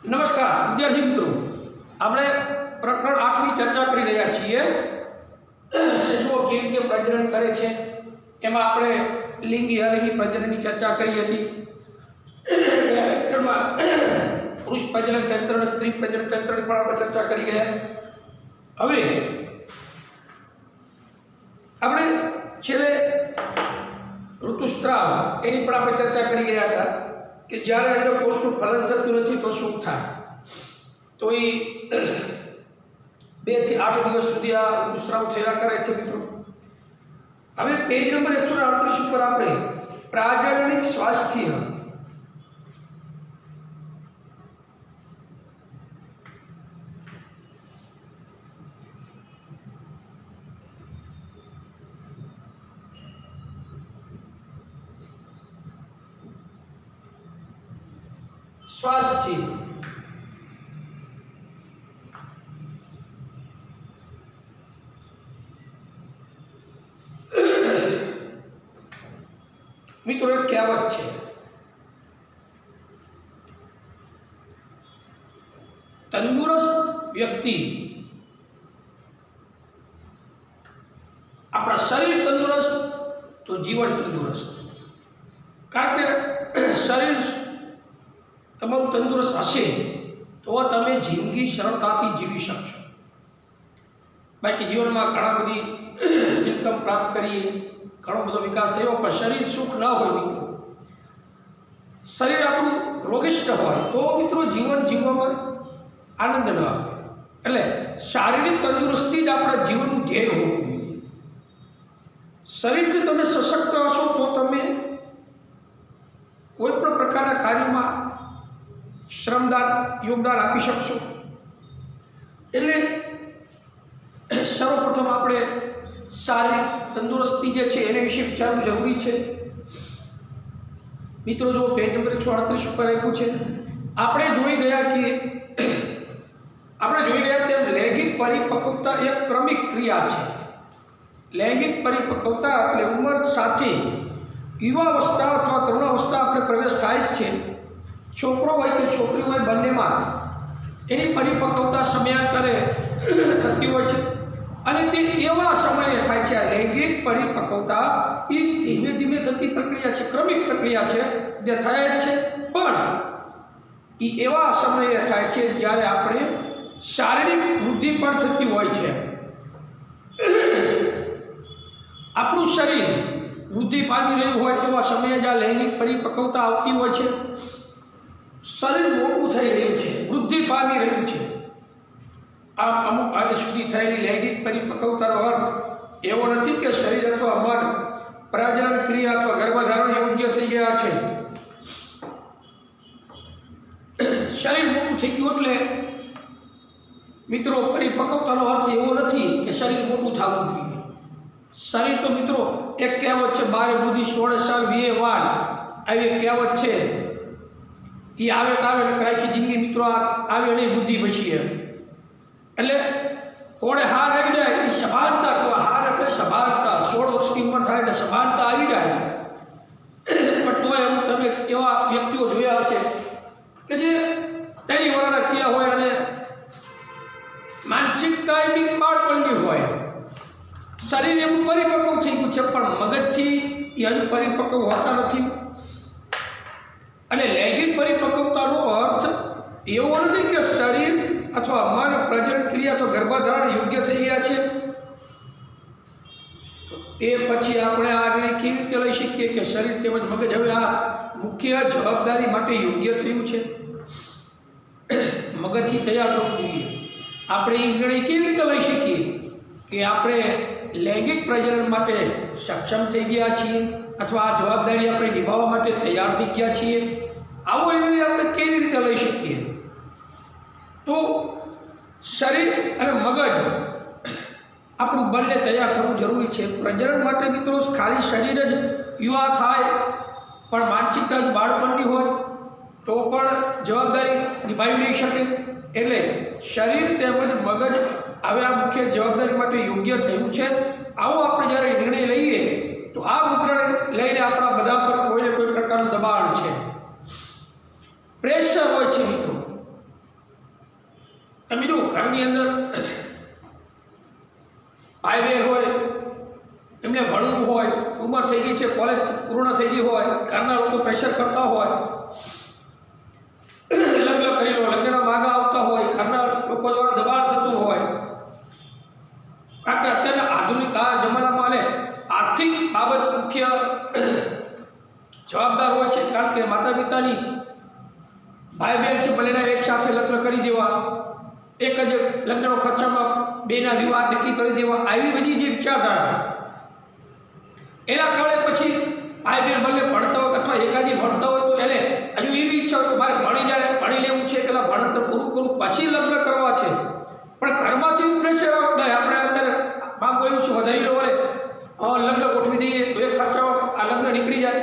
નમસ્કાર વિદ્યાર્થી મિત્રો, આપણે પ્રકરણ 8 ની ચર્ચા કરી રહ્યા છીએ। સજીવો કેવી રીતે પ્રજનન કરે છે એમાં આપણે લિંગી અલિંગી પ્રજનનની ચર્ચા કરી હતી। લેક્ચરમાં પુરુષ પ્રજનન તંત્ર અને સ્ત્રી પ્રજનન તંત્રની પણ આપણે ચર્ચા કરી ગયા। હવે આપણે છેલ્લે ઋતુસ્રાવ એની પણ આપણે ચર્ચા કરી ગયા હતા કે જ્યારે અંડકોષનું ફલન થતું નથી તો શું થાય। તો એ 2 થી 8 દિવસ સુધી આ ઋતુસ્રાવ થયા કરે છે મિત્રો। હવે પેજ નંબર 138 ઉપર આપણે પ્રાજનનિક સ્વાસ્થ્ય મિત્રો એક કહેવત છે, તંદુરસ્ત વ્યક્તિ, આપણા શરીર તંદુરસ્ત તો જીવન તંદુરસ્ત। કારણ કે શરીર તમારું તંદુરસ્ત હશે તો તમે જિંદગી સરળતાથી જીવી શકશો। બાકી જીવનમાં ઘણા બધી ઇન્કમ પ્રાપ્ત કરીએ, ઘણો બધો વિકાસ થયો, પણ શરીર સુખ ન હોય મિત્રો, શરીર આપણું રોગિષ્ટ હોય તો મિત્રો જીવન જીવવામાં આનંદ ન આવે। એટલે શારીરિક તંદુરસ્તી જ આપણા જીવનનું ધ્યેય હોવું જોઈએ। શરીરથી તમે સશક્ત હશો તો તમે કોઈ પણ પ્રકારના કાર્યમાં શ્રમદાન યોગદાન આપી શકશો। એટલે સર્વપ્રથમ આપણે શારીરિક તંદુરસ્તી જે છે એને વિશે વિચારવું જરૂરી છે મિત્રો। જો પેજ નંબર 138 ઉપર આપ્યું છે, આપણે જોઈ ગયા તેમ લૈંગિક પરિપક્વતા એક ક્રમિક ક્રિયા છે। લૈંગિક પરિપક્વતા એટલે ઉંમર સાથે યુવાવસ્થા અથવા તરુણાવસ્થા આપણે પ્રવેશ થાય જ છે। છોકરો હોય કે છોકરી હોય બંનેમાં એની પરિપક્વતા સમયાંતરે થતી હોય છે અને તે એવા સમયે થાય છે। આ લૈંગિક પરિપક્વતા એ ધીમે ધીમે થતી પ્રક્રિયા છે, ક્રમિક પ્રક્રિયા છે જે થાય જ છે, પણ એ એવા સમયે થાય છે જ્યારે આપણે શારીરિક વૃદ્ધિ પણ થતી હોય છે। આપણું શરીર વૃદ્ધિ પામી રહ્યું હોય એવા સમયે જ આ લૈંગિક પરિપક્વતા આવતી હોય છે। શરીર મોટું થઈ રહ્યું છે, વૃદ્ધિ પામી રહ્યું છે। આમ અમુક આજ સુધી થયેલી લૈંગિક પરિપક્વતાનો અર્થ એવો નથી કે શરીર અથવા મન પ્રજનન ક્રિયા અથવા ગર્ભધારણ યોગ્ય થઈ ગયા છે। શરીર મોટું થઈ ગયું એટલે મિત્રો પરિપક્વતાનો અર્થ એવો નથી કે શરીર મોટું થવું જોઈએ। શરીર તો મિત્રો એક કહેવત છે, 12 બુદ્ધિ 16 સાલ 20 વાલ, આવી એક કહેવત છે। એ આવે તો આવે ને આખી જિંદગી મિત્રો આવે નહીં બુદ્ધિ પછી એટલે કોણે હાર આવી જાય એ સભાનતા અથવા હાર એટલે સભાનતા। 16 વર્ષની ઉંમર થાય એટલે સભાનતા આવી જાય, પણ તોય તમે એવા વ્યક્તિઓ જોયા હશે કે જે 3 વર્ષના થયા હોય અને માનસિકતા એની બાળપણની હોય, શરીર એવું પરિપક્વ થઈ ગયું છે પણ મગજથી એ હજુ પરિપક્વ હોતા નથી। અને લૈંગિક પરિપક્વતાનો અર્થ એવો નથી કે શરીર અથવા મન પ્રજનન ક્રિયા અથવા ગર્ભધારણ યોગ્ય થઈ ગયા છે। તે પછી આપણે આ નિર્ણય કેવી રીતે લઈ શકીએ કે શરીર તેમજ મગજ હવે આ મુખ્ય જવાબદારી માટે યોગ્ય થયું છે, મગજથી તૈયાર થવું જોઈએ। આપણે એ નિર્ણય કેવી રીતે લઈ શકીએ કે આપણે લૈંગિક પ્રજનન માટે સક્ષમ થઈ ગયા છીએ અથવા આ જવાબદારી આપણે નિભાવવા માટે તૈયાર થઈ ગયા છીએ? આવો નિર્ણય આપણે કેવી રીતે લઈ શકીએ? તો શરીર અને મગજ આપણું બંને તૈયાર થવું જરૂરી છે। પ્રજનન માટે મિત્રો ખાલી શરીર જ યુવા થાય પણ માનસિકતા જ બાળપણની હોય તો પણ જવાબદારી નિભાવી નહીં શકે। એટલે શરીર તેમજ મગજ હવે આ મુખ્ય જવાબદારી માટે યોગ્ય થયું છે। આવો આપણે જ્યારે નિર્ણય લઈએ તો આ મુદ્રાને લઈને આપણા બધા પર કોઈને કોઈ પ્રકારનું દબાણ છે, પ્રેશર હોય છે મિત્રો। તમે જો ઘરની અંદર ભાઈ બહેન હોય, એમને ભણવું હોય, ઉંમર થઈ ગઈ છે, કોલેજ પૂર્ણ થઈ ગઈ હોય, ઘરના લોકો પ્રેશર કરતા હોય, લગ્ન કરી લો, લગ્નના માગા આવતા હોય, ઘરના લોકો દ્વારા દબાણ થતું હોય, કારણ કે અત્યારના આધુનિક આ જમાનામાં આર્થિક બાબત મુખ્ય જવાબદાર હોય છે, કારણ કે માતા પિતાની ભાઈ બહેન છે બંનેના એક સાથે લગ્ન કરી દેવા, એક જ લગ્નનો ખર્ચામાં બેના વિવાહ નક્કી કરી દેવા, આવી બધી જે વિચારધારા, એના કારણે પછી ભાઈ બહેન બંને ભણતા હોય અથવા એકાદી ભણતા હોય તો એને હજુ એવી ઈચ્છા હોય કે મારે ભણી લેવું છે, પેલા ભણતર પૂરું કરું પછી લગ્ન કરવા છે, પણ ઘરમાંથી પ્રેશર આવે નહીં, આપણે અત્યારે માંગો એવું છે વધારી લો, લગ્ન ગોઠવી દઈએ તો એક ખર્ચામાં આ લગ્ન નીકળી જાય,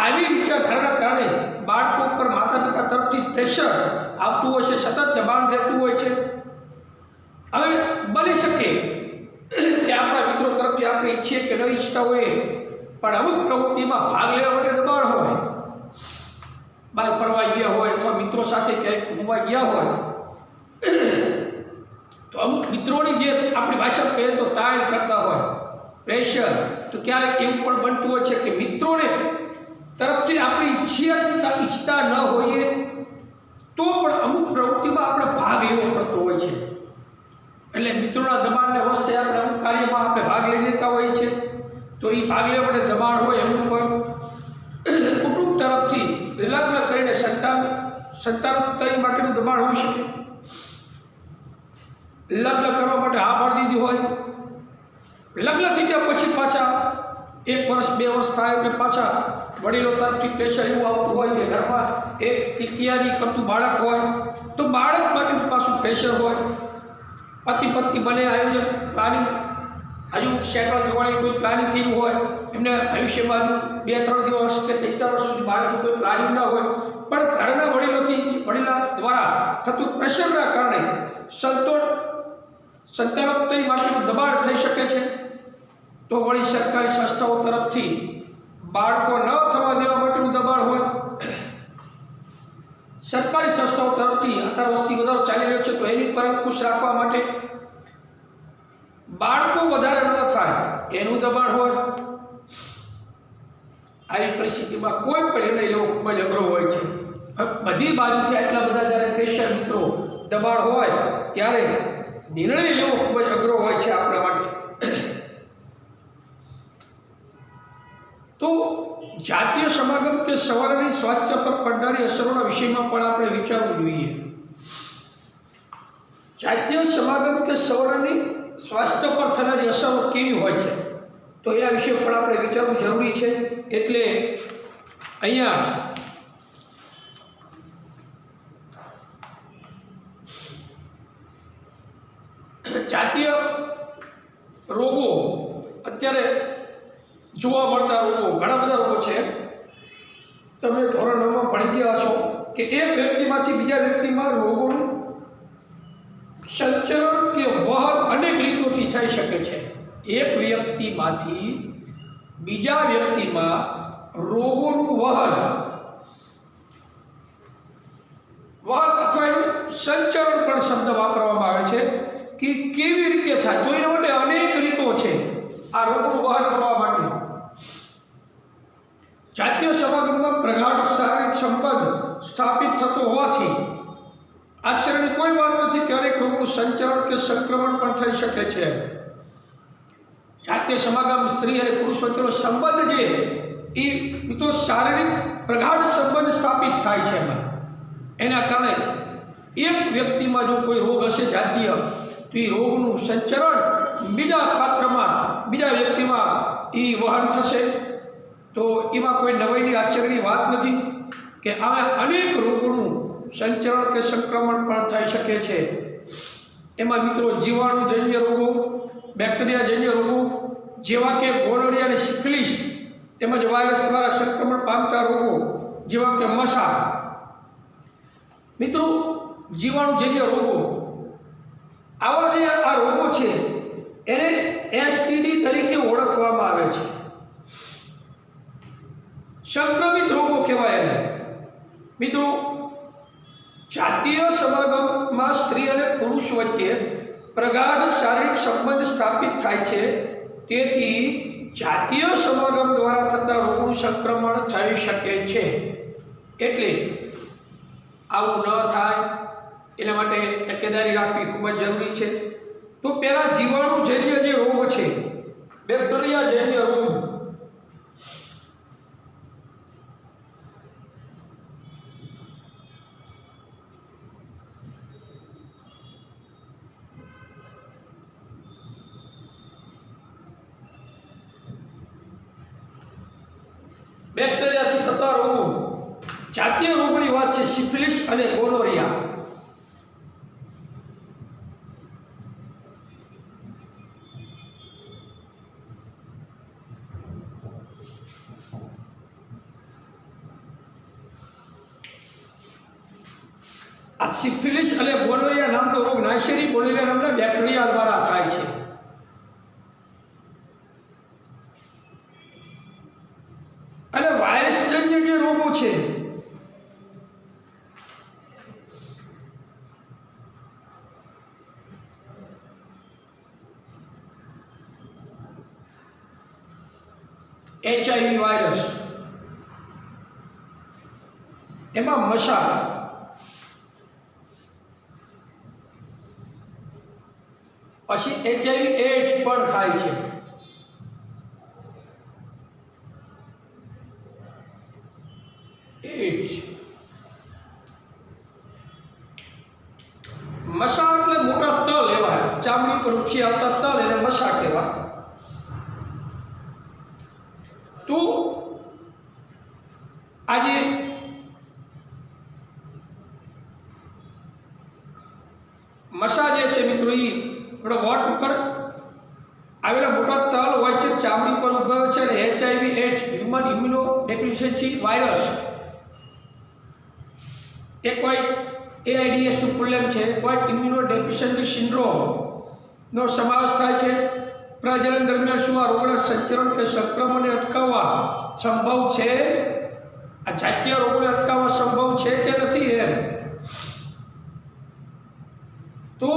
આવી વિચારધારાના કારણે બાળકો પર માતા પિતા તરફથી પ્રેશર આવતું હોય છે, સતત દબાણ રહેતું હોય છે. હવે બની શકે કે આપણા મિત્રો તરફથી આપણે ઈચ્છીએ કે ન ઈચ્છતા હોઈએ, પણ અમુક પ્રવૃત્તિમાં ભાગ લેવા માટે દબાણ હોય, બહાર ફરવા ગયા હોય અથવા મિત્રો સાથે ક્યાંય ઘૂમવા ગયા હોય, તો અમુક મિત્રોની જે આપણી ભાષામાં કહીએ તો તાણ કરતા હોય, પ્રેશર, તો ક્યારેક એવું પણ બનતું હોય છે કે મિત્રોને તરફથી આપણે ઈચ્છતા ન હોઈએ તો પણ અમુક પ્રવૃત્તિમાં આપણે ભાગ લેવો પડતો હોય છે. એટલે મિત્રોના દબાણને વસ્તે આપણે અમુક કાર્યમાં આપણે ભાગ લઈ લેતા હોઈએ છીએ, તો એ ભાગ લેવા માટે દબાણ હોય. એમનું પણ કુટુંબ તરફથી લગ્ન કરીને સંતાનોત્તરી માટેનું દબાણ હોઈ શકે, લગ્ન કરવા માટે હા પાડી દીધી હોય, લગ્ન થઈ ગયા પછી પાછા 1 વર્ષ 2 વર્ષ થાય એટલે પાછા વડીલો તરફથી પ્રેશર એવું આવતું હોય કે ઘરમાં એક કિરકિયારી કરતું બાળક હોય તો બાળક માટેનું પાછું પ્રેશર હોય, પતિ પત્ની બને આયોજન પ્લાનિંગ હજુ સેટલ થવાની કોઈ પ્લાનિંગ કર્યું હોય, એમને ભવિષ્યમાં હજુ 2-3 દિવસ કે 3 વર્ષ સુધી બાળકનું કોઈ પ્લાનિંગ ના હોય, પણ ઘરના વડીલા દ્વારા થતું પ્રેશરના કારણે સંતાનોત્તરી માટેનું દબાણ થઈ શકે છે. તો વળી સરકારી સંસ્થાઓ તરફથી બાળકો ન થવા દેવા માટેનું દબાણ હોય, સરકારી સંસ્થાઓ તરફથી અત્યારે વસ્તી વધારો ચાલી રહ્યો છે તો એની પર અંકુશ રાખવા માટે બાળકો વધારે ન થાય એનું દબાણ હોય. આવી પરિસ્થિતિમાં કોઈ પણ નિર્ણય લેવો ખૂબ જ અઘરો હોય છે. બધી બાજુથી આટલા બધા જ્યારે પ્રેશર મિત્રો દબાણ હોય ત્યારે નિર્ણય લેવો ખૂબ જ અઘરો હોય છે આપણા માટે. તો જાતીય સમાગમ કે સવારની સ્વાસ્થ્ય પર પડનારી અસરોના વિષયમાં પણ આપણે વિચારવું જોઈએ. જાતીય સમાગમ કે સવારની સ્વાસ્થ્ય પર થનારી અસરો કેવી હોય છે તો એના વિશે પણ આપણે વિચારવું જરૂરી છે. એટલે અહીંયા જાતીય રોગો અત્યારે જોવા મળતા રોગો ઘણા બધા રોગો છે. તમે ધોરણ 9માં ભણી ગયા છો કે એક વ્યક્તિમાંથી બીજા વ્યક્તિમાં રોગોનું સંચરણ કે વહન અનેક રીતોથી થઈ શકે છે. એક વ્યક્તિમાંથી બીજા વ્યક્તિમાં રોગોનું વહન અથવા એનું સંચરણ પણ શબ્દ વાપરવામાં આવે છે કે કેવી રીતે થાય તો એના માટે અનેક રીતો છે આ રોગોનું વહન કરવા માટે. જાતીય સમાગમમાં પ્રગાઢ શારીરિક સંબંધ સ્થાપિત થતો હોવાથી આશ્ચર્યની કોઈ વાત નથી કે અનેક રોગોનું સંચરણ કે સંક્રમણ પણ થઈ શકે છે. જાતીય સમાગમ સ્ત્રી અને પુરુષ વચ્ચેનો સંબંધ જે એ તો શારીરિક પ્રગાઢ સંબંધ સ્થાપિત થાય છે. એના કારણે એક વ્યક્તિમાં જો કોઈ રોગ હશે જાતીય તો એ રોગનું સંચરણ બીજા પાત્રમાં બીજા વ્યક્તિમાં એ વહન થશે. તો એમાં કોઈ નવાઈની આશ્ચર્યની વાત નથી કે આવા અનેક રોગોનું સંચરણ કે સંક્રમણ પણ થઈ શકે છે. એમાં મિત્રો જીવાણુજન્ય રોગો, બેક્ટેરિયાજન્ય રોગો જેવા કે ગોનોરિયા અને સિફિલિસ તેમજ વાયરસ દ્વારા સંક્રમણ પામતા રોગો જેવા કે મસા. મિત્રો જીવાણુજન્ય રોગો આવા જે આ રોગો છે એને એસટીડી તરીકે ઓળખવામાં આવે છે. સંક્રમિત રોગો કહેવાય એને. મિત્રો જાતીય સમાગમમાં સ્ત્રી અને પુરુષ વચ્ચે પ્રગાઢ શારીરિક સંબંધ સ્થાપિત થાય છે, તેથી જાતીય સમાગમ દ્વારા થતા રોગનું સંક્રમણ થઈ શકે છે. એટલે આવું ન થાય એના માટે તકેદારી રાખવી ખૂબ જ જરૂરી છે. તો પહેલાં જીવાણુજન્ય જે રોગ છે, બેક્ટેરિયાજન્ય રોગ, બેક્ટેરિયાથી થતા રોગો, જાતીય રોગની વાત છે સિફિલિસ અને ગોનોરિયા. આ સિફિલિસ અને ગોનોરિયા નામનો રોગ નાઇસેરી ગોનોરિયા નામના બેક્ટેરિયા દ્વારા થાય છે. અને વાયરસજન્ય જે રોગો છે, HIV વાયરસ, એમાં મશા, પછી HIV એડ્સ પણ થાય છે. મશા એટલે મોટા તલ એવા ચામડી પર ઉપસી આવતા તલ એને મશા કહેવાય. તો આજે મશા જે છે મિત્રો, એ આપણા વોટ ઉપર આવેલા મોટા તલ હોય છે, ચામડી પર ઉભા છે. અને HIV AIDS human immunodeficiency virus, AIDS નું ફૂલ છે એક્વાયર્ડ ઇમ્યુનો ડેફિશિયન્સી સિન્ડ્રોમનો સમાવેશ થાય છે. પ્રજનન દરમિયાન શું આ રોગના સંચરણ કે સંક્રમણને અટકાવવા સંભવ છે? આ જાતીય રોગોને અટકાવવા સંભવ છે કે નથી? એમ તો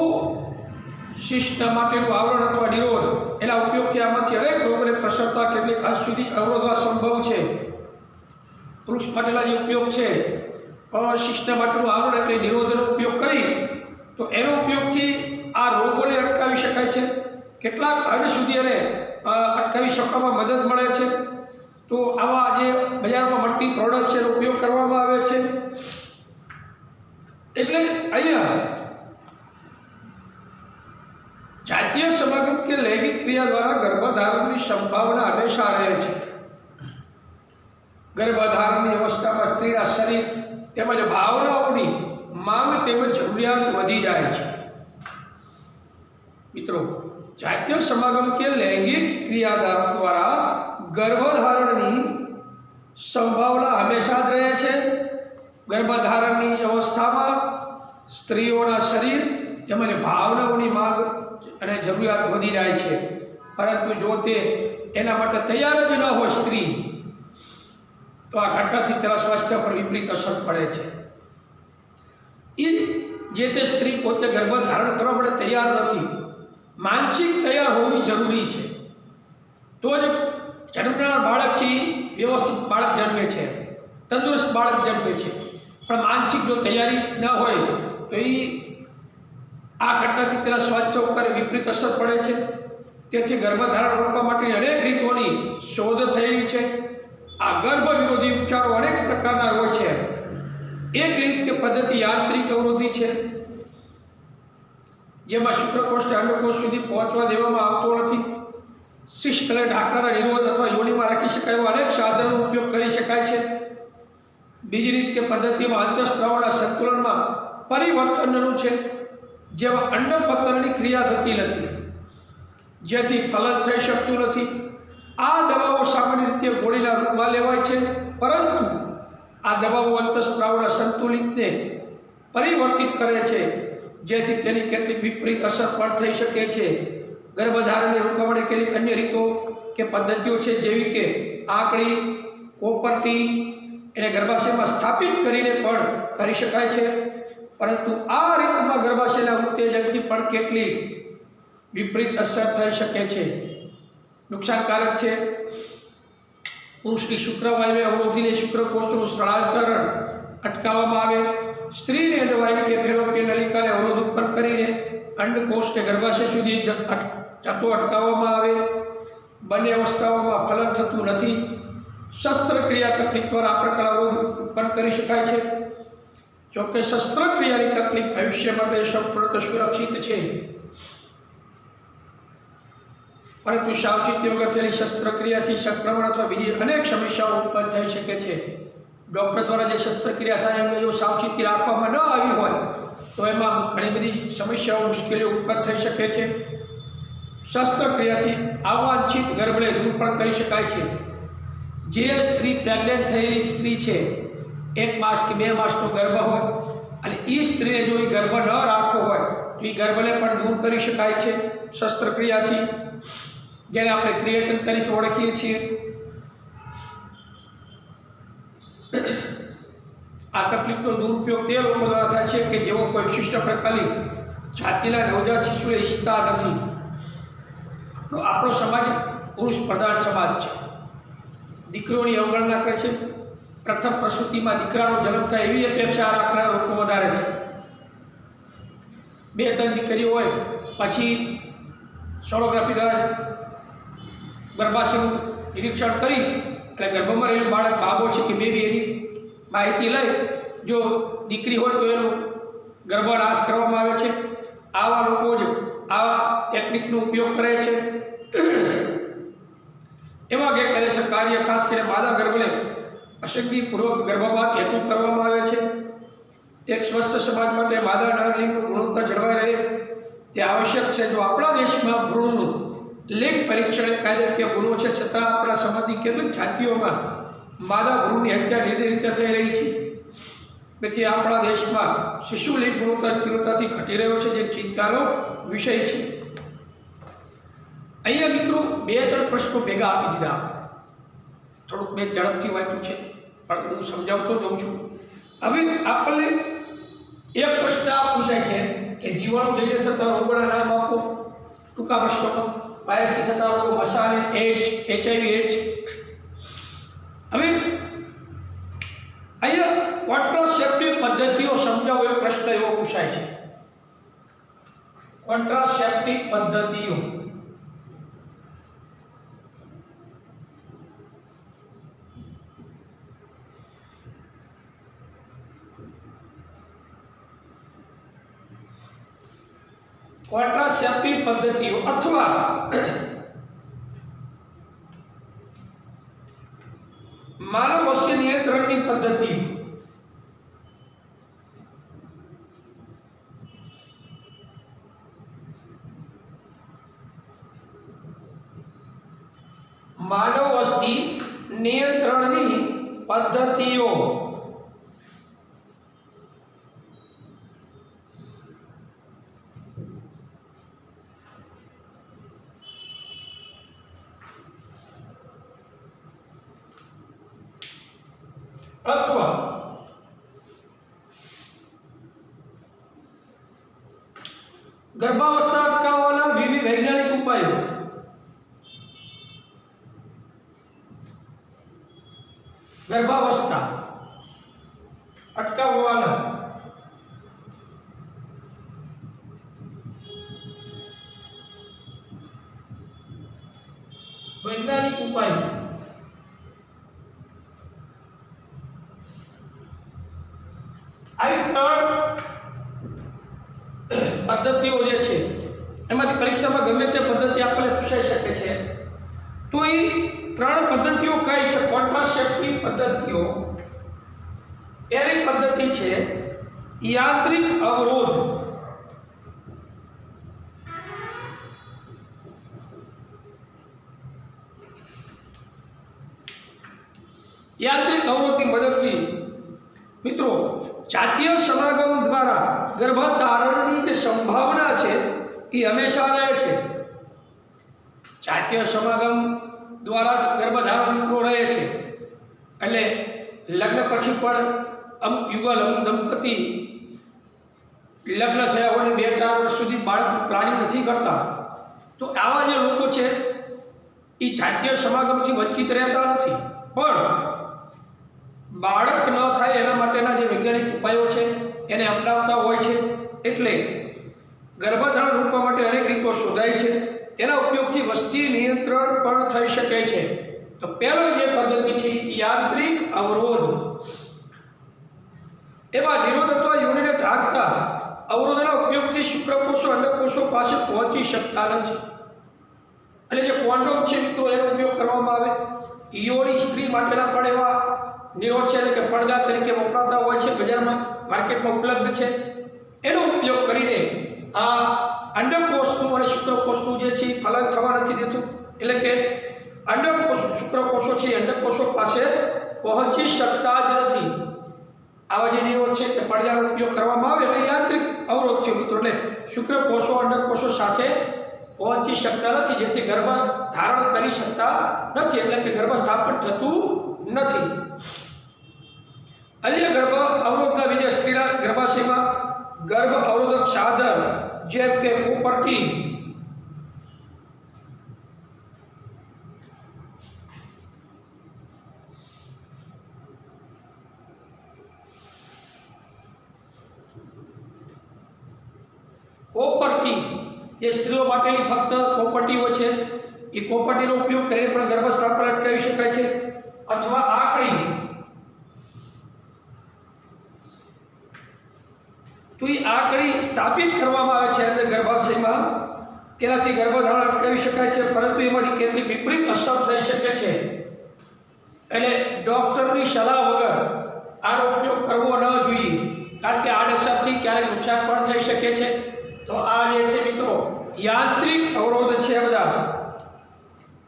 શિષ્ટ માટેનું આવરણ અથવા નિરોધ, એના ઉપયોગથી આમાંથી હરેક રોગને પ્રસરતા કેટલીક હદ સુધી અવરોધવા સંભવ છે. પુરુષ માટેના જે ઉપયોગ છે, શિષ્ટ માટેનું આવરણ એટલે નિરોધનો ઉપયોગ કરી, તો એનો ઉપયોગથી આ રોગોને અટકાવી શકાય છે. કેટલાક હદ સુધી એને અટકાવી શકવામાં મદદ મળે છે. તો આવા જે બજારમાં મળતી પ્રોડક્ટ છે એનો ઉપયોગ કરવામાં આવે છે. એટલે અહીંયા જાતીય સમાગમ કે લૈંગિક ક્રિયા દ્વારા ગર્ભધારણની સંભાવના હંમેશા રહે છે. ગર્ભધારણની અવસ્થામાં સ્ત્રીના શરીર તેમજ ભાવનાઓની માંગ તેમજ જરૂરિયાત વધી જાય છે. મિત્રો, જાતીય સમાગમ કે લૈંગિક ક્રિયા દ્વારા ગર્ભધારણની સંભાવના હંમેશા જ રહે છે. ગર્ભધારણની અવસ્થામાં સ્ત્રીઓના શરીર તેમજ ભાવનાઓની માંગ અને જરૂરિયાત વધી જાય છે. પરંતુ જો તે એના માટે તૈયાર જ ન હોય સ્ત્રી, તો આ ઘટનાથી તેના સ્વાસ્થ્ય પર વિપરીત અસર પડે છે. એ જે તે સ્ત્રી પોતે ગર્ભ ધારણ કરવા માટે તૈયાર નથી, માનસિક તૈયાર હોવી જરૂરી છે. તો જ જન્મનાર બાળક છે વ્યવસ્થિત બાળક જન્મે છે, તંદુરસ્ત બાળક જન્મે છે. પણ માનસિક જો તૈયારી ન હોય તો એ આ ઘટનાથી તેના સ્વાસ્થ્ય ઉપર વિપરીત અસર પડે છે. તેથી ગર્ભધારણ રોકવા માટેની અનેક રીતોની શોધ થયેલી છે. આ ગર્ભ વિરોધી ઉપચારો અનેક પ્રકારના હોય છે. એક રીત કે પદ્ધતિ યાંત્રિક અવરોધી છે, જેમાં શુક્રકોષને અંડકોષ સુધી પહોંચવા દેવામાં આવતો નથી. શિષ્ટ અને ઢાંકણાના નિરોધ અથવા યોનિમાં રાખી શકાય એવા અનેક સાધનોનો ઉપયોગ કરી શકાય છે. બીજી રીત કે પદ્ધતિમાં અંતઃસ્ત્રાવના સંતુલનમાં પરિવર્તનનું છે, જેમાં અંડપતનની ક્રિયા થતી નથી, જેથી ફલન થઈ શકતું નથી. આ દવાઓ સામાન્ય રીતે ગોળીના રૂપમાં લેવાય છે, પરંતુ આ દવાઓ અંતઃસ્ત્રાવના સંતુલિતને પરિવર્તિત કરે છે, જેથી તેની કેટલીક વિપરીત અસર પણ થઈ શકે છે. ગર્ભધારણને રોકવા માટે કેટલીક અન્ય રીતો કે પદ્ધતિઓ છે, જેવી કે આંકડી, કોપરટી, એને ગર્ભાશયમાં સ્થાપિત કરીને પણ કરી શકાય છે. પરંતુ આ રીતમાં ગર્ભાશયના ઉત્તેજનથી પણ કેટલી વિપરીત અસર થઈ શકે છે, નુકસાનકારક છે. પુરુષની શુક્રવાયુને અવરોધીને શુક્રકોષનું સ્થળાંતરણ અટકાવવામાં આવે. સ્ત્રીની અંડવાહિની કે ફેલોપિયન નલિકાને અવરોધ ઉત્પન્ન કરીને અંડકોષને ગર્ભાશય સુધી જતો અટકાવવામાં આવે. બંને અવસ્થાઓમાં ફલન થતું નથી. શસ્ત્રક્રિયા તકલીફ દ્વારા આ પ્રકાર અવરોધ ઉત્પન્ન કરી શકાય છે. જોકે શસ્ત્રક્રિયાની તકલીફ ભવિષ્ય માટે સંપૂર્ણ સુરક્ષિત છે, પરંતુ સાવચેતી વગર થયેલી શસ્ત્રક્રિયાથી સંક્રમણ અથવા બીજી અનેક સમસ્યાઓ ઉત્પન્ન થઈ શકે છે. ડૉક્ટર દ્વારા જે શસ્ત્રક્રિયા થાય એમને જો સાવચેતી રાખવામાં ન આવી હોય તો એમાં ઘણી બધી સમસ્યાઓ, મુશ્કેલીઓ ઉત્પન્ન થઈ શકે છે. શસ્ત્રક્રિયાથી અવાંછિત ગર્ભને દૂર પણ કરી શકાય છે. જે સ્ત્રી પ્રેગ્નન્ટ થયેલી સ્ત્રી છે, 1 માસ કે 2 માસનો ગર્ભ હોય અને એ સ્ત્રીને જો એ ગર્ભ ન રાખવો હોય તો એ ગર્ભને પણ દૂર કરી શકાય છે શસ્ત્રક્રિયાથી, જેને આપણે ક્રિએટિન તરીકે ઓળખીએ છીએ. આ તકલીફનો દુરુપયોગ તે લોકો દ્વારા થાય છે કે જેઓ કોઈ વિશિષ્ટ પ્રકારની જાતિના નવજાત શિશુને ઈચ્છતા નથી. આપણો સમાજ પુરુષ પ્રધાન સમાજ છે. દીકરીઓની અવગણના કરે છે. પ્રથમ પ્રસૂતિમાં દીકરાનો જન્મ થાય એવી અપેક્ષા રાખનારા લોકો વધારે છે. 2-3 દીકરીઓ હોય પછી સોનોગ્રાફી દ્વારા ગર્ભાશયનું નિરીક્ષણ કરી અને ગર્ભમાં રહેલું બાળક બાબો છે કે બેબી એની માહિતી લઈ, જો દીકરી હોય તો એનો ગર્ભનાશ કરવામાં આવે છે. આવા લોકો જ આવા ટેકનિકનો ઉપયોગ કરે છે. એવા ગેરકાયદેસર કાર્ય ખાસ કરીને માદા ગર્ભને પસંદગીપૂર્વક ગર્ભપાત હેતુ કરવામાં આવે છે. એક સ્વસ્થ સમાજ માટે માદા નરલિંગનું ગુણોત્તર જળવાઈ રહે તે આવશ્યક છે. જો આપણા દેશમાં ભ્રૂણનું લિંગ પરીક્ષણ એક કાયદાકીય ગુનો છે, છતાં આપણા સમાજની કેટલીક જાતિઓમાં માદા ભ્રૂણની હત્યા નિર્દય રીતે થઈ રહી છે. તેથી આપણા દેશમાં શિશુ લિંગ ગુણોત્તર તીવ્રતાથી ઘટી રહ્યો છે, જે ચિંતાનો વિષય છે. અહીંયા મિત્રો 2-3 પ્રશ્નો ભેગા આપી દીધા. થોડુંક મેં ઝડપથી વાંચ્યું છે પણ હું સમજાવતો જાઉં છું. હવે આપણને એક પ્રશ્ન આ પૂછાય છે કે જીવાણુજન્ય થતા રોગોના નામ આપો. ટૂંકા પ્રશ્નોમાં વાયરસથી થતા રોગો, મસાને, એડ્સ, HIV એડ્સ. હવે અહીંયા કોન્ટ્રાસેપ્ટિવ પદ્ધતિઓ સમજાવો એક પ્રશ્ન એવો પૂછાય છે. કોન્ટ્રાસેપ્ટિવ પદ્ધતિઓ કોન્ટ્રાસેપ્ટિવ પદ્ધતિઓ અથવા માનવ વસ્તી નિયંત્રણની પદ્ધતિઓ. માનવ વસ્તી નિયંત્રણની પદ્ધતિઓ. અથવા ગર્ભાવસ્થા અટકાવવાના વિવિધ વૈજ્ઞાનિક ઉપાયો. ગર્ભાવસ્થા અટકાવવાના વૈજ્ઞાનિક ઉપાયો. આવી 3 પદ્ધતિઓ જે છે એમાંથી પરીક્ષામાં ગમે તે પદ્ધતિ આપણને પૂછાઈ શકે છે. તો એ 3 પદ્ધતિઓ કઈ છે? કોન્ટ્રાસેપ્ટિવ પદ્ધતિઓ. પહેલી પદ્ધતિ છે યાંત્રિક અવરોધ. યાંત્રિક અવરોધની મદદથી મિત્રો જાતીય સમાગમ દ્વારા ગર્ભધારણની જે સંભાવના છે એ હંમેશા રહે છે. જાતીય સમાગમ દ્વારા ગર્ભધારણ મિત્રો રહે છે. એટલે લગ્ન પછી પણ અમુક યુગલ અમુક દંપતી લગ્ન થયા હોય ને 2-4 વર્ષ સુધી બાળકનું પ્લાનિંગ નથી કરતા, તો આવા જે લોકો છે એ જાતીય સમાગમથી વંચિત રહેતા નથી, પણ બાળક ન થાય એના માટેના જે વૈજ્ઞાનિક ઉપાયો છે એને અપનાવતા હોય છે. એટલે ગર્ભધારણ રોકવા માટે અનેક રીતો શોધાય છે. તેના ઉપયોગથી વસ્તી નિયંત્રણ પણ થઈ શકે છે. તો પહેલો જે પદ્ધતિ છે યાંત્રિક અવરોધ. એમાં નિરોધ અથવા યોનિને ઢાંકતા અવરોધના ઉપયોગથી શુક્રકોષો અંડકોષો પાસે પહોંચી શકતા નથી. એટલે જે કોન્ડોમ છે મિત્રો એનો ઉપયોગ કરવામાં આવે. યોની સ્ત્રી માટેના પણ એવા નિરોધ છે, એટલે કે પડદા તરીકે વપરાતા હોય છે, બજારમાં માર્કેટમાં ઉપલબ્ધ છે. એનો ઉપયોગ કરીને આ અંડકોષનું અને શુક્રકોષનું જે છે ફલન થવા નથી દેતું. એટલે કે અંડકોષ શુક્રકોષો છે અંડકોષો પાસે પહોંચી શકતા જ નથી. આવા જે નિરોધ છે કે પડદાનો ઉપયોગ કરવામાં આવે એટલે યાંત્રિક અવરોધ થયો મિત્રો. એટલે શુક્રકોષો અંડકોષો સાથે પહોંચી શકતા નથી, જેથી ગર્ભ ધારણ કરી શકતા નથી, એટલે કે ગર્ભ સ્થાપન થતું નથી. અન્ય ગર્ભ અવરોધના બીજા સ્ત્રીના ગર્ભાશયમાં ગર્ભ અવરોધક સાધન જેમ કે કોપરટી, જે સ્ત્રીઓ માટેની ફક્ત કોપરટીઓ છે, એ કોપરટીનો ઉપયોગ કરીને પણ ગર્ભ સ્થાપન અટકાવી શકાય છે. અથવા આકડી, તો એ આકડી સ્થાપિત કરવામાં આવે છે અંદર ગર્ભાશયમાં, તેનાથી ગર્ભધારણ અટકાવી શકાય છે. પરંતુ એમાંથી કેટલીક વિપરીત અસર થઈ શકે છે, એટલે ડૉક્ટરની સલાહ વગર આનો ઉપયોગ કરવો ન જોઈએ, કારણ કે આડઅસરથી ક્યારેક નુકસાન પણ થઈ શકે છે. તો આ જે છે મિત્રો યાંત્રિક અવરોધ છે બધા.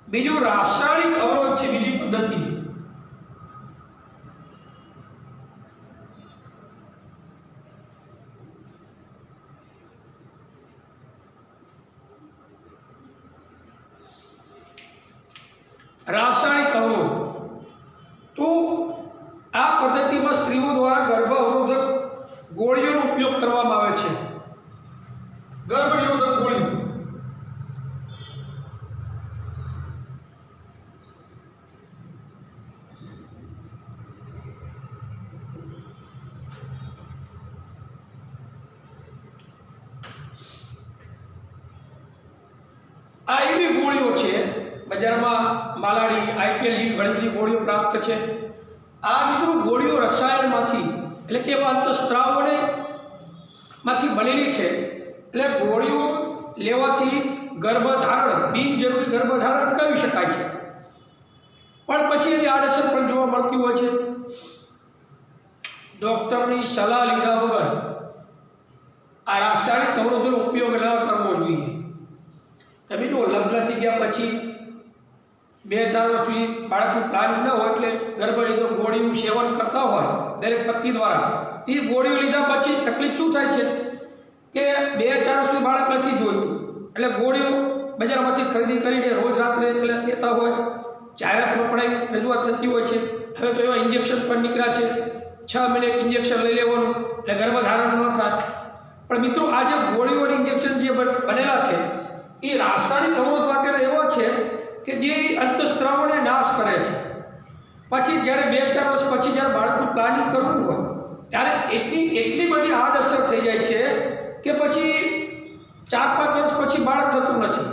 બીજું રાસાયણિક અવરોધ છે, બીજી પદ્ધતિ. રાસાયણિક અવરોધ, તો આ પદ્ધતિમાં સ્ત્રીઓ દ્વારા ગર્ભ અવરોધક ગોળીઓનો ઉપયોગ કરવામાં આવે છે. ગર્ભ નિરોધક ગોળીઓ. આ એવી ગોળીઓ છે, બજારમાં માલાડી, આઈપીએલ જેવી ઘણી બધી ગોળીઓ પ્રાપ્ત છે. આ મિત્રો ગોળીઓ રસાયણમાંથી, એટલે કે એવા અંતઃસ્ત્રાવોને માંથી બનેલી છે. એટલે ગોળીઓ લેવાથી ગર્ભધારણ, બિનજરૂરી ગર્ભધારણ અટકાવી શકાય છે, પણ પછી એની આડઅસર પણ જોવા મળતી હોય છે. ડૉક્ટરની સલાહ લીધા વગર આ રાસાયણિક અવરોધોનો ઉપયોગ ન કરવો જોઈએ. તમે જો લગ્ન થઈ ગયા પછી 2-4 વર્ષ સુધી બાળકનું પ્લાનિંગ ન હોય, એટલે ગર્ભ લીધો ગોળીનું સેવન કરતા હોય દરેક પતિ દ્વારા, એ ગોળીઓ લીધા પછી તકલીફ શું થાય છે કે 2-4 વર્ષ સુધી બાળક નથી જોઈતું, એટલે ગોળીઓ બજારમાંથી ખરીદી કરીને રોજ રાત્રે લેતા હોય. જાહેરાતમાં પણ એવી રજૂઆત થતી હોય છે. હવે તો એવા ઇન્જેક્શન પણ નીકળ્યા છે, 6 મહિને એક ઇન્જેક્શન લઈ લેવાનું એટલે ગર્ભધારણ ન થાય. પણ મિત્રો આ જે ગોળીઓની ઇન્જેક્શન જે બનેલા છે એ રાસાયણિક અવરોધ માટેના એવા છે કે જે અંતઃસ્ત્રાવોને નાશ કરે છે. પછી જ્યારે 2-4 વર્ષ પછી જ્યારે બાળકનું પ્લાનિંગ કરવું હોય ત્યારે એટલી બધી આડઅસર થઈ જાય છે કે પછી 4-5 વર્ષ પછી બાળક થતું નથી,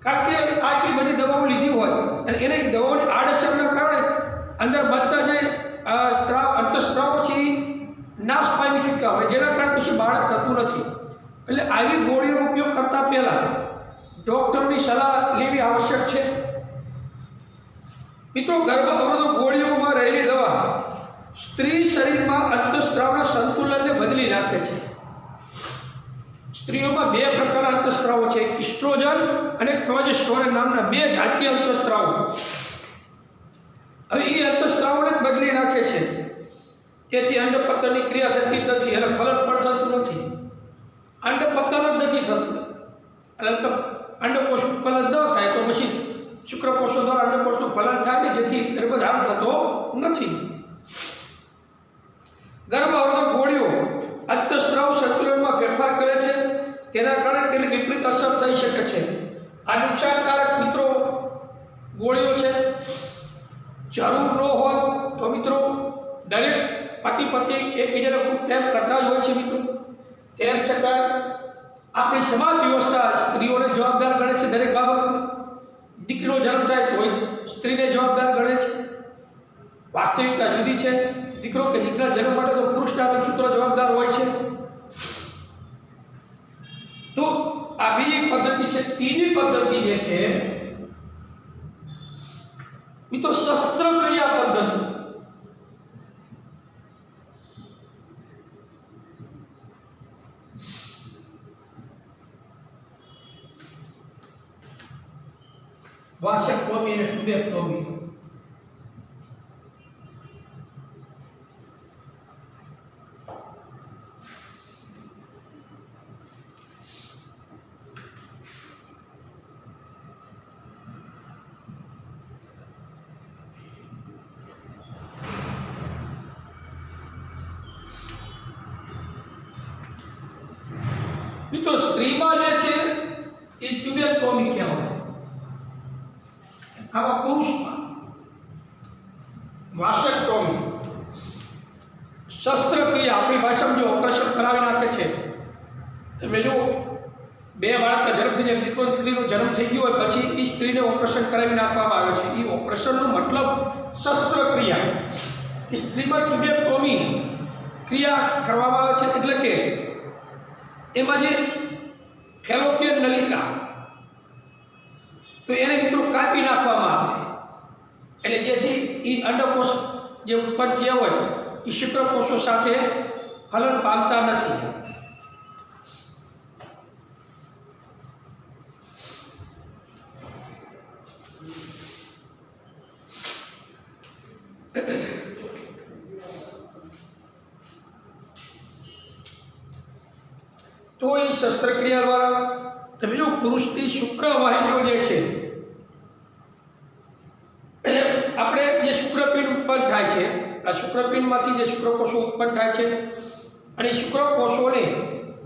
કારણ કે આટલી બધી દવાઓ લીધી હોય અને એને દવાઓની આડઅસરના કારણે અંદર બનતા જે અંતઃસ્ત્રાવો છે એ નાશ પામી ચૂક્યા હોય, જેના કારણે પછી બાળક થતું નથી. એટલે આવી ગોળીઓનો ઉપયોગ કરતા પહેલાં ડૉક્ટરની સલાહ લેવી આવશ્યક છે. મિત્રો ગર્ભ અવરોધક ગોળીઓમાં રહેલી દવા સ્ત્રી શરીરમાં અંતઃસ્ત્રાવના સંતુલનને બદલી નાખે છે. સ્ત્રીઓમાં 2 પ્રકારના અંતઃસ્ત્રાવો છે, ઇસ્ટ્રોજન અને પ્રોજેસ્ટેરોન નામના 2 જાતીય અંતઃસ્ત્રાવો. હવે એ અંતઃસ્ત્રાવોને જ બદલી નાખે છે, તેથી અંડપતનની ક્રિયા થતી જ નથી અને ફલન પણ થતું નથી. અંડપતન જ નથી થતું, એટલે અંડકોષ ફલન ન થાય તો પછી શુક્રકોષો દ્વારા અંડકોષનું ફલન થાય ને, જેથી ગર્ભધારણ થતો નથી. ગર્ભ અવરોધક ગોળીઓ અંતઃસ્ત્રાવ સંતુલનમાં તેના કારણે કેટલી વિપરીત અસર થઈ શકે છે। આ નુકસાનકારક મિત્રો ગોળીઓ છે। જરૂર ન હોય તો મિત્રો દરેક પતિ પત્ની એકબીજાને ખૂબ પ્રેમ કરતા જ હોય છે મિત્રો। તેમ છતાં આપણી સમાજ વ્યવસ્થા સ્ત્રીઓને જવાબદાર ગણે છે દરેક બાબતમાં। દીકરીનો જન્મ થાય તો સ્ત્રીને જવાબદાર ગણે છે। વાસ્તવિકતા જુદી છે। દીકરો કે દીકરા જન્મ માટે તો પુરુષના રંગસૂત્રો જવાબદાર હોય છે। તો આ બીજી પદ્ધતિ છે। ત્રીજી પદ્ધતિ જે છે મિત્રો શસ્ત્રક્રિયા પદ્ધતિ। વાસેક્ટોમી અને ટ્યુબેક્ટોમી। મિત્રો સ્ત્રીમાં જે છે એ ટ્યુબેક્ટોમી કહેવાય। આવા પુરુષમાં વાસેક્ટોમી શસ્ત્રક્રિયા આપણી ભાષામાં જે ઓપરેશન કરાવી નાખે છે। તમે જો બે બાળકના જન્મ થઈ જાય, દીકરો દીકરીનો જન્મ થઈ ગયો હોય પછી એ સ્ત્રીને ઓપરેશન કરાવી નાખવામાં આવે છે। એ ઓપરેશનનો મતલબ શસ્ત્રક્રિયા। એ સ્ત્રીમાં ટ્યુબેક્ટોમી ક્રિયા કરવામાં આવે છે એટલે કે એમાં જે ફેલોપિયન નલિકા તો એને મિત્રો કાપી નાખવામાં આવે એટલે જેથી એ અંડકોષ જે ઉત્પન્ન થયા હોય એ શુક્રકોષો સાથે ફલન પામતા નથી। તો એ શસ્ત્રક્રિયા દ્વારા તમે જો પુરુષની શુક્રવાહિનીઓ જે છે આપણે જે શુક્રપિંડ ઉત્પન્ન થાય છે આ શુક્રપિંડમાંથી જે શુક્રકોષો ઉત્પન્ન થાય છે અને શુક્રકોષોને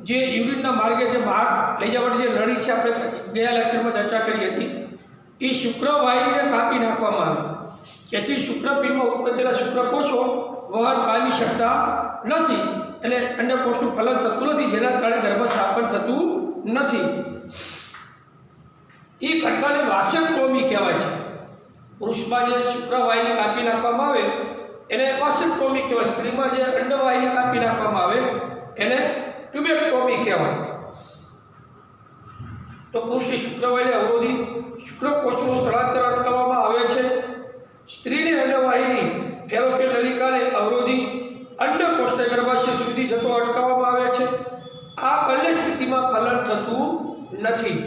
જે યુરિનના માર્ગે જે બહાર લઈ જવાની જે નળી છે આપણે ગયા લેક્ચરમાં ચર્ચા કરી હતી એ શુક્રવાહિનીને કાપી નાખવામાં આવે જેથી શુક્રપિંડમાં ઉત્પન્ન થયેલા શુક્રકોષો વહન પામી શકતા નથી એટલે અંડકોષનું ફલન થતું નથી જેના કારણે ગર્ભસ્થાપન થતું નથી। એ ઘટનાને વાસેક્ટોમી કહેવાય છે। પુરુષમાં જે શુક્રવાહિની કાપી નાખવામાં આવે એને વાસેક્ટોમી કહેવાય। સ્ત્રીમાં જે અંડવાહિની કાપી નાખવામાં આવે એને ટ્યુબેક્ટોમી કહેવાય। તો પુરુષની શુક્રવાહિની અવરોધી શુક્રકોષનું સ્થળાંતર અટકાવવામાં આવે છે। સ્ત્રીની અંડવાહિની ફેલોપિયન નલિકાને અવરોધી અંડકોષને ગર્ભાશય સુધી જતો અટકાવવામાં આવે છે। આ બંને સ્થિતિમાં ફલન થતું નથી।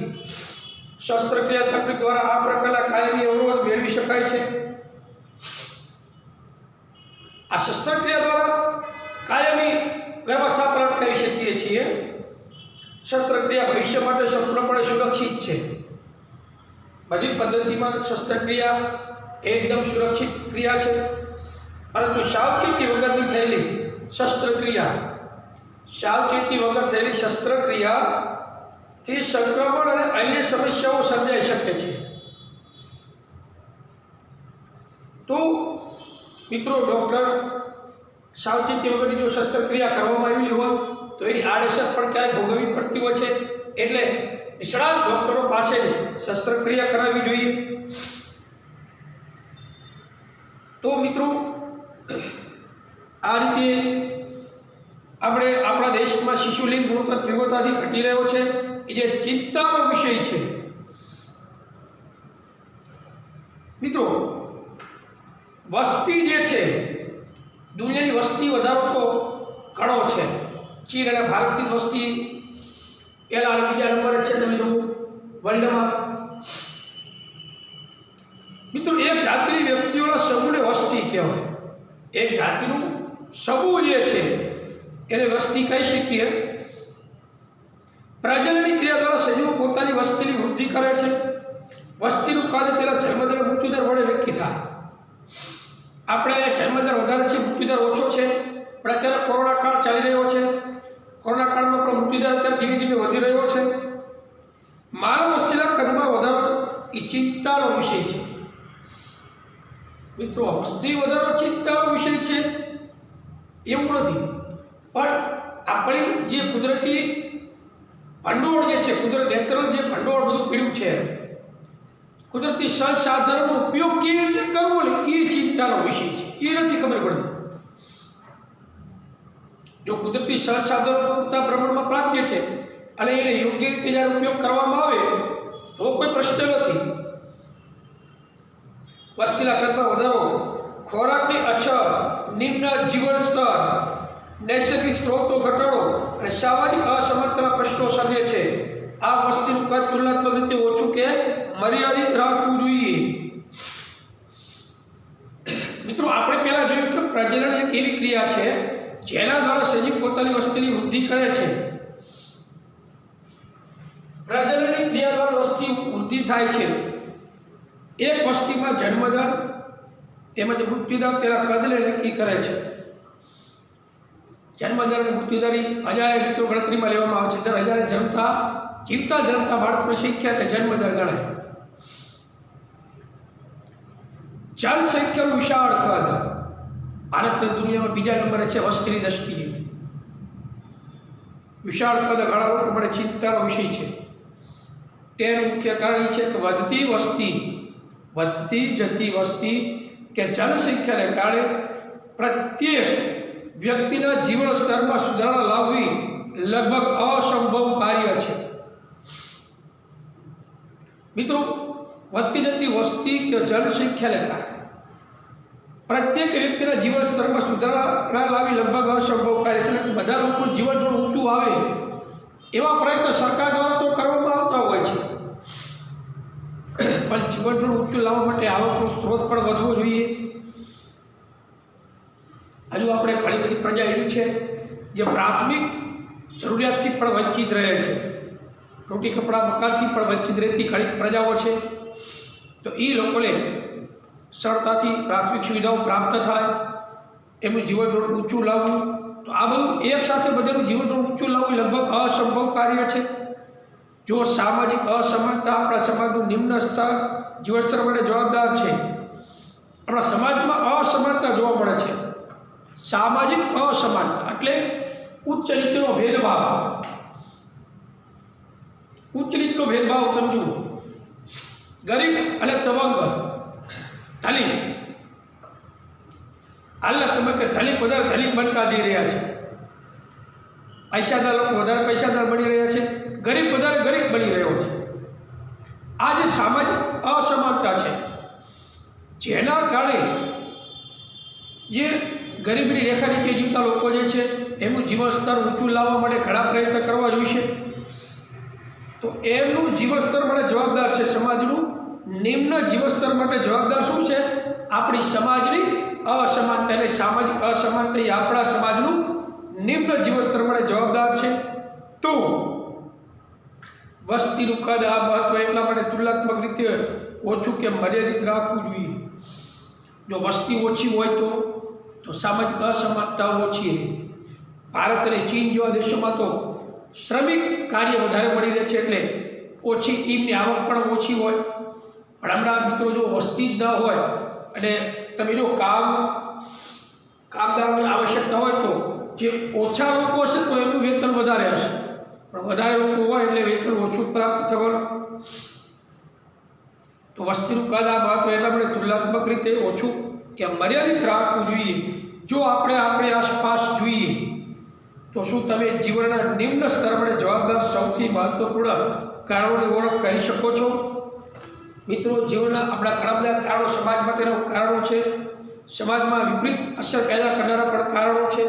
શસ્ત્રક્રિયા તકનીક દ્વારા આ પ્રકારના કાયમી અવરોધ મેળવી શકાય છે। આ શસ્ત્રક્રિયા દ્વારા કાયમી ગર્ભસ્થાપન અટકાવી શકીએ છીએ। શસ્ત્રક્રિયા ભવિષ્ય માટે સંપૂર્ણપણે સુરક્ષિત છે। બધી પદ્ધતિમાં શસ્ત્રક્રિયા એકદમ સુરક્ષિત ક્રિયા છે પરંતુ સાવચેતી વગરની થયેલી શસ્ત્રક્રિયાથી સંક્રમણ અને અન્ય સમસ્યાઓ સર્જાઈ શકે છે। તો મિત્રો ડૉક્ટર સાવચેતી વગરની જો શસ્ત્રક્રિયા કરવામાં આવેલી હોય તો એની આડઅસર પણ ક્યારેક ભોગવવી પડતી હોય છે એટલે નિષ્ણાત ડૉક્ટરો પાસે શસ્ત્રક્રિયા કરાવવી જોઈએ। તો મિત્રો આ રીતે આપણે આપણા દેશમાં શિશુલિંગ ગુણોત્તર તીવ્રતાથી ઘટી રહ્યો છે એ જે ચિંતાનો વિષય છે। મિત્રો વસ્તી જે છે દુનિયાની વસ્તી વધારો તો ઘણો છે। ચીન અને ભારતની વસ્તી પહેલા અને બીજા નંબરે છે તમે જો વર્લ્ડમાં। મિત્રો એક જાતિની વ્યક્તિઓના સમૂહને વસ્તી કહેવાય। એક જાતિનું સમૂહ જે છે એને વસ્તી કહી શકીએ। પ્રજનનની ક્રિયા દ્વારા સજીવો પોતાની વસ્તીની વૃદ્ધિ કરે છે। વસ્તીનું કદ તેના જન્મદર મૃત્યુદર વડે નક્કી થાય। આપણે જન્મદર વધારે છે મૃત્યુદર ઓછો છે પણ અત્યારે કોરોના કાળ ચાલી રહ્યો છે। કોરોના કાળમાં પણ મૃત્યુદર અત્યારે ધીમે ધીમે વધી રહ્યો છે। ચિંતાનો વિષય છે. મિત્રો, વસ્તી વધારો ચિંતાનો વિષય છે એવું નથી, પણ આપણી જે કુદરતી ભંડોળ જે છે, નેચરલ જે ભંડોળ બધું પીડ્યું છે, કુદરતી સંસાધનોનો ઉપયોગ કેવી રીતે કરવો ને એ ચિંતાનો વિષય છે. એ નથી ખબર પડતી. જો કુદરતી સંસાધનો પૂરતા પ્રમાણમાં પ્રાપ્ય છે અને એને યોગ્ય રીતે જ્યારે ઉપયોગ કરવામાં આવે તો કોઈ પ્રશ્ન નથી. વસ્તીના કદમાં વધારો, ખોરાકની અછત, નિમ્ન જીવન સ્તર, નૈસર્ગિક સ્ત્રોતો ઘટાડો અને સામાજિક અસમાનતાના પ્રશ્નો સર્જે છે. આ વસ્તીનું કદ તુલનાત્મક રીતે ઓછું કે મર્યાદિત રાખવું જોઈએ. મિત્રો, આપણે પહેલા જોયું કે પ્રજનન એક એવી ક્રિયા છે જેના દ્વારા સજીવ પોતાની વસ્તીની વૃદ્ધિ કરે છે. પ્રજનનની ક્રિયા દ્વારા વસ્તી વૃદ્ધિ થાય છે. એક વસ્તીમાં જન્મદર તેમજ મૃત્યુદર તેના કદને નક્કી કરે છે. જન્મદર અને મૃત્યુદરની હજારે મિત્રો ગણતરીમાં લેવામાં આવે છે. દર હજારે જીવતા જન્મતા બાળકોની સંખ્યા એટલે જન્મદર ગણાય. જનસંખ્યાનું વિશાળ કદ, ભારત દુનિયામાં બીજા નંબરે છે વસ્તીની દ્રષ્ટિએ. વિશાળ કદ ઘણા લોકો માટે ચિંતાનો વિષય છે. તેનું મુખ્ય કારણ એ છે કે વધતી જતી વસ્તી કે જનસંખ્યાને કારણે પ્રત્યેક વ્યક્તિના જીવન સ્તરમાં સુધારણા લાવવી લગભગ અસંભવ કાર્ય છે. મિત્રો, વધતી જતી વસ્તી કે જનસંખ્યાને કારણે પ્રત્યેક વ્યક્તિના જીવન સ્તરમાં સુધારણા લાવી લગભગ અસંભવ કાર્ય છે. એટલે બધા લોકોનું જીવન થોડું ઊંચું આવે એવા પ્રયત્નો સરકાર દ્વારા તો કરવામાં આવતા હોય છે, પણ જીવન થોડું ઊંચું લાવવા માટે આવકનો સ્ત્રોત પણ વધવો જોઈએ. હજુ આપણે ઘણી બધી પ્રજા એવી છે જે પ્રાથમિક જરૂરિયાતથી પણ વંચિત રહે છે. રોટી કપડાં મકાનથી પણ વંચિત રહેતી ઘણી પ્રજાઓ છે. તો એ લોકોને સરળતાથી પ્રાથમિક સુવિધાઓ પ્રાપ્ત થાય, એમનું જીવન થોડું ઊંચું લાવવું, તો આ બધું એક સાથે બધાનું જીવન થોડું ઊંચું લાવવું લગભગ અસંભવ કાર્ય છે. જો સામાજિક અસમાનતા આપણા સમાજનું નિમ્ન જીવન સ્તર માટે જવાબદાર છે. આપણા સમાજમાં અસમાનતા જોવા મળે છે. સામાજિક અસમાનતા એટલે ઉચ્ચ નીચનો ભેદભાવ. ઉચ્ચ નીચનો ભેદભાવ તમે જુઓ, ગરીબ અને તવંગ, ધનિક, હાલના તબક્કે ધનિક વધારે ધનિક બનતા જઈ રહ્યા છે. પૈસાદાર લોકો વધારે પૈસાદાર બની રહ્યા છે, ગરીબ વધારે ગરીબ બની રહ્યો છે. આ જે સામાજિક અસમાનતા છે, જેના કારણે જે ગરીબીની રેખા નીચે જીવતા લોકો જે છે એમનું જીવન સ્તર ઊંચું લાવવા માટે ઘણા પ્રયત્ન કરવા જોઈશે. તો એમનું જીવન સ્તર માટે જવાબદાર છે સમાજનું નિમ્ન જીવન સ્તર માટે જવાબદાર શું છે? આપણી સમાજની અસમાનતા. એટલે સામાજિક અસમાનતા એ આપણા સમાજનું નિમ્ન જીવન સ્તર માટે જવાબદાર છે. તો વસ્તીનું કદ આ મહત્વ એટલા માટે તુલનાત્મક રીતે ઓછું કે મર્યાદિત રાખવું જોઈએ. જો વસ્તી ઓછી હોય તો સામાજિક અસમાનતા ઓછી રહે. ભારત અને ચીન જેવા દેશોમાં તો શ્રમિક કાર્ય વધારે મળી રહે છે, એટલે ઓછી એમની આવક પણ ઓછી હોય. પણ હમણાં મિત્રો જો વસ્તી જ ન હોય અને તમે જો કામદારોની આવશ્યકતા હોય તો જે ઓછા લોકો હશે તો એમનું વેતન વધારે હશે, પણ વધારે લોકો હોય એટલે વેતન ઓછું પ્રાપ્ત થવાનું. તો વસ્તીનું કદ આ મહત્વ એટલા માટે તુલનાત્મક રીતે ઓછું કે મર્યાદિત રાખવું જોઈએ. જો આપણે આપણી આસપાસ જોઈએ તો શું તમે જીવનના નિમ્ન સ્તર માટે જવાબદાર સૌથી મહત્વપૂર્ણ કારણોની ઓળખ કરી શકો છો? મિત્રો, જીવનના આપણા ઘણા બધા કારણો સમાજ માટેના કારણો છે. સમાજમાં વિપરીત અસર પેદા કરનારા પણ કારણો છે.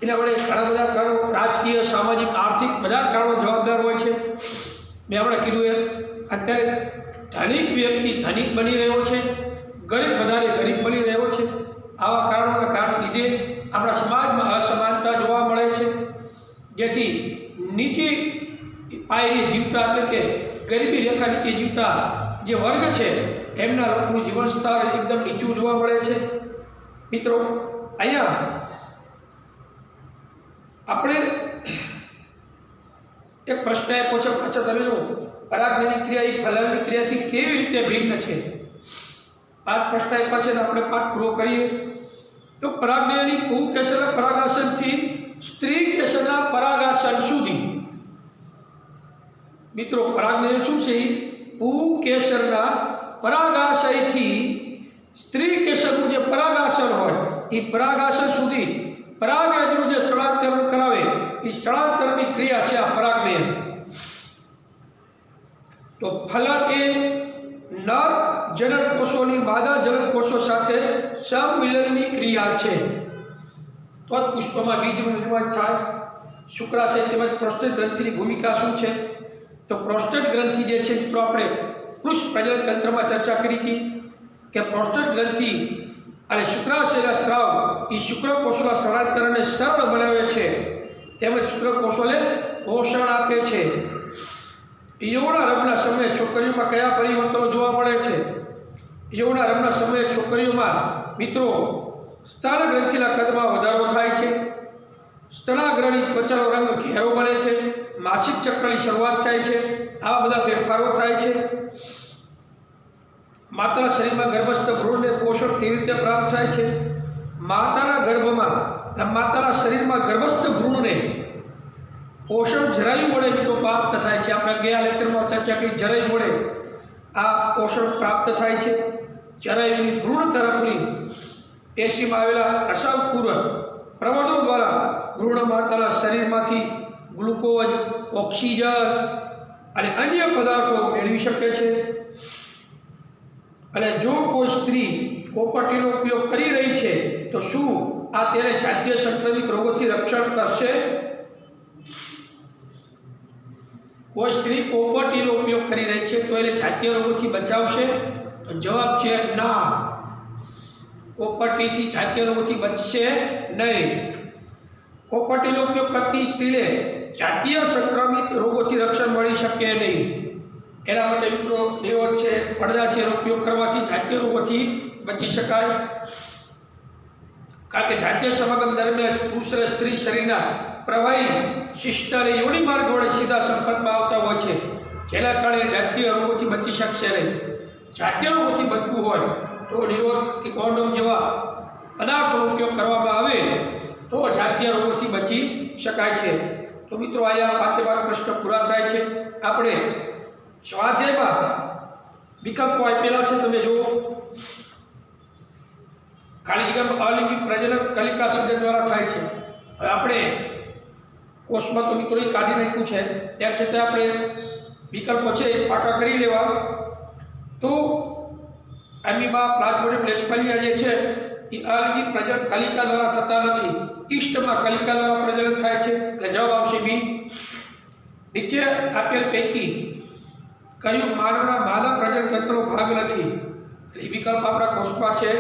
એના વડે ઘણા બધા કારણો, રાજકીય, સામાજિક, આર્થિક બધા કારણો જવાબદાર હોય છે. મેં આપણે કીધું એમ અત્યારે ધનિક વ્યક્તિ ધનિક બની રહ્યો છે, ગરીબ વધારે ગરીબ બની રહ્યો છે. આવા કારણોના કારણે લીધે આપણા સમાજમાં અસમાનતા જોવા મળે છે, જેથી નીચી પાયરી જીવતા એટલે કે ગરીબી રેખા નીચે જીવતા જે વર્ગ છે એમના લોકોનું જીવન સ્તર એકદમ નીચું જોવા મળે છે. મિત્રો, અહીંયા આપણે એક પ્રશ્ન આપ્યો છે, પાછા તમે જુઓ, પરાગની ક્રિયા એ ફલનની ક્રિયાથી કેવી રીતે ભિન્ન છે? 5 પ્રશ્ન આપ્યા છે, આપણે પાઠ પૂરો કરીએ. તો પરાગની પુંકેસરના પરાગાસનથી સ્ત્રી કેસરના પરાગાસન સુધી, મિત્રો પરાગની શું છે? પુંકેસરના પરાગાશયથી સ્ત્રી કેસરનું જે પરાગાસન હોય એ પરાગાસન સુધી પરાગનું જે સ્થળાંતરણ કરાવે એ સ્થળાંતરની ક્રિયા છે આ પરાગની. તો ફલન એ નર જનન કોષોની માદા જનન કોષો સાથે સંમિલનની ક્રિયા છે. તો પુષ્પમાં બીજનું નિર્માણ થાય. શુક્રાશય તેમજ પ્રોસ્ટેટ ગ્રંથિની ભૂમિકા શું છે? તો પ્રોસ્ટેટ ગ્રંથિ જે છે મિત્રો આપણે પુરુષ પ્રજનન તંત્રમાં ચર્ચા કરી હતી કે પ્રોસ્ટેટ ગ્રંથિ અને શુક્રાશયના સ્ત્રાવ એ શુક્રકોષોના સ્થળાંતરને સરળ બનાવે છે તેમજ શુક્રકોષોને પોષણ આપે છે. યૌવનારંભના સમયે છોકરીઓમાં કયા પરિવર્તનો જોવા મળે છે? યૌવનારંભના સમયે છોકરીઓમાં મિત્રો સ્તન ગ્રંથિના કદમાં વધારો થાય છે, સ્તનાગ્રણી ત્વચાનો રંગ ઘેરો બને છે, માસિક ચક્રની શરૂઆત થાય છે, આવા બધા ફેરફારો થાય છે. માતાના શરીરમાં ગર્ભસ્થ ભ્રૂણને પોષણ કેવી રીતે પ્રાપ્ત થાય છે? માતાના ગર્ભમાં માતાના શરીરમાં ગર્ભસ્થ ભ્રૂણને પોષણ જરાયુ વડે મિત્રો પ્રાપ્ત થાય છે. આપણે ગયા લેક્ચરમાં ચર્ચા કરી, જરાયુ વડે આ પોષણ પ્રાપ્ત થાય છે. જરાયુની ભ્રૂણ તરફની પેશીમાં આવેલા રસાંકુર પ્રવર્ધો દ્વારા ભ્રૂણ માતાના શરીરમાંથી ગ્લુકોઝ, ઓક્સિજન અને અન્ય પદાર્થો મેળવી શકે છે. અને જો કોઈ સ્ત્રી કોપરટીનો ઉપયોગ કરી રહી છે તો શું આ તેને જાતીય સંક્રમિત રોગોથી રક્ષણ કરશે? કોઈ સ્ત્રી કોપરટીનો ઉપયોગ કરી રહી છે તો એને જાતીય રોગોથી બચાવશે? તો જવાબ છે ના, કોપરટીથી જાતીય રોગોથી બચશે નહીં. કોપરટીનો ઉપયોગ કરતી સ્ત્રીને જાતીય સંક્રમિત રોગોથી રક્ષણ મળી શકે નહીં. એના માટે મિત્રો નિરોધ છે, પડદા છે, એનો ઉપયોગ કરવાથી જાતીય રોગોથી બચી શકાય. કારણ કે જાતીય સમાગમ દરમિયાન પુરુષ અને સ્ત્રી શરીરના પ્રવાહી શિષ્ટ અને યોનિ માર્ગ વડે સીધા સંપર્કમાં આવતા હોય છે, જેના કારણે જાતીય રોગોથી બચી શકશે નહીં. જાતીય રોગોથી બચવું હોય તો નિરોધ કે કોન્ડોમ જેવા પદાર્થોનો ઉપયોગ કરવામાં આવે તો જાતીય રોગોથી બચી શકાય છે. તો મિત્રો અહીંયા 5 પ્રશ્ન પૂરા થાય છે. આપણે સ્વાધ્યાયમાં વિકલ્પો આપેલા છે, તમે જુઓ. ખાલી જગ્યામાં અલિંગિક પ્રજનન કલિકા સર્જન દ્વારા થાય છે. હવે આપણે કોષમાં તો મિત્રો એ કાઢી નાખ્યું છે, તેમ છતાં આપણે વિકલ્પો છે એ પાકા કરી લેવા. તો એમીબા, પ્લાઝ્મોડિયમ, લેશમાનિયા જે છે એ અલિંગિક પ્રજનન કલિકા દ્વારા થતા નથી, ઈસ્ટમાં કલિકા દ્વારા પ્રજનન થાય છે. એટલે જવાબ આવશે બી. નીચે આપેલ પૈકી કયું માનવના માદા પ્રજનન તંત્રનો ભાગ નથી? એ વિકલ્પ આપણા કોષમાં છે.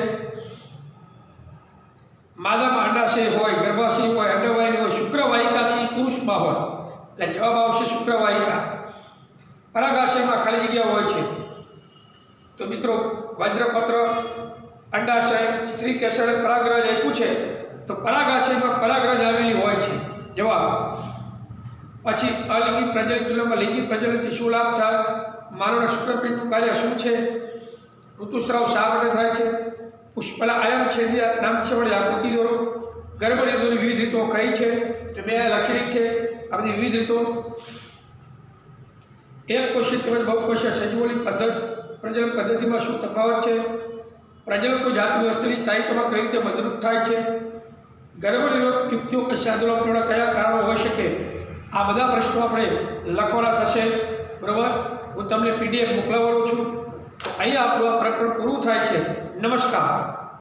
માદામાં અંડાશય હોય, ગર્ભાશય હોય, અંડવાહિની હોય, શુક્રવાહિકા છે એ પુરુષમાં હોય. એટલે જવાબ આવશે શુક્રવાહિકા. પરાગાશયમાં ખાલી જગ્યા હોય છે. તો મિત્રો વજ્રપત્ર, અંડાશય, સ્ત્રી કેસર, પરાગરજ આપ્યું છે તો પરાગાશયમાં પરાગરજ આવેલી હોય છે. જવાબ. પછી અલિંગી પ્રજનન તુલનામાં લિંગી પ્રજનનથી શું લાભ થાય? માનવના શુક્રપિંડનું કાર્ય શું છે? ઋતુસ્રાવ શા માટે થાય છે? પુષ્પલા આયન છેદિયા નામ છે વડે આકૃતિ દોરો. ગર્ભનિરોધની વિવિધ રીતો કઈ છે? તો મેં લખેલી છે આ બધી વિવિધ રીતો. એક કોષીય તેમજ બહુકોષીય સજીવોની પ્રજનન પદ્ધતિમાં શું તફાવત છે? પ્રજનન કોઈ જાતની વસ્તુની સ્થાયિત્વમાં કઈ રીતે મદદરૂપ થાય છે? ગર્ભનિરોધ યુક્તિઓ કે સાધનો કયા કારણો હોઈ શકે? આ બધા પ્રશ્નો આપણે લખવાના થશે. બરાબર, હું તમને PDF મોકલાવવાનો છું. અહીંયા આપણું આ પ્રકરણ પૂરું થાય છે. નમસ્કાર.